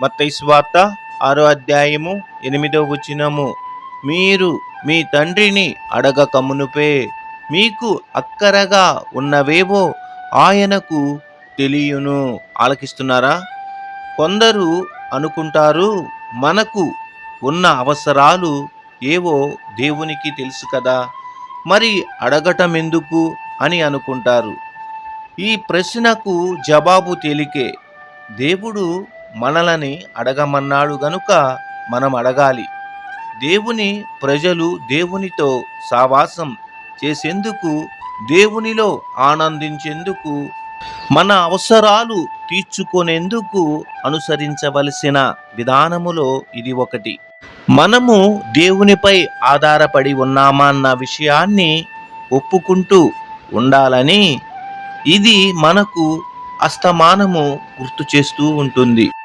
మత్తయి సువార్త 6వ అధ్యాయము 8వ వచనము. మీరు మీ తండ్రిని అడగక మునుపే మీకు అక్కరగా ఉన్నవేవో ఆయనకు తెలియను. ఆలకిస్తున్నారా? కొందరు అనుకుంటారు, మనకు ఉన్న అవసరాలు ఏవో దేవునికి తెలుసు కదా, మరి అడగటం ఎందుకు అని అనుకుంటారు. ఈ ప్రశ్నకు జవాబు తేలికే. దేవుడు మనలని అడగమన్నాడు గనుక మనం అడగాలి. దేవుని ప్రజలు దేవునితో సావాసం చేసేందుకు, దేవునిలో ఆనందించేందుకు, మన అవసరాలు తీర్చుకునేందుకు అనుసరించవలసిన విధానములో ఇది ఒకటి. మనము దేవునిపై ఆధారపడి ఉన్నామన్న విషయాన్ని ఒప్పుకుంటూ ఉండాలని ఇది మనకు అస్తమానము గుర్తు చేస్తూ ఉంటుంది.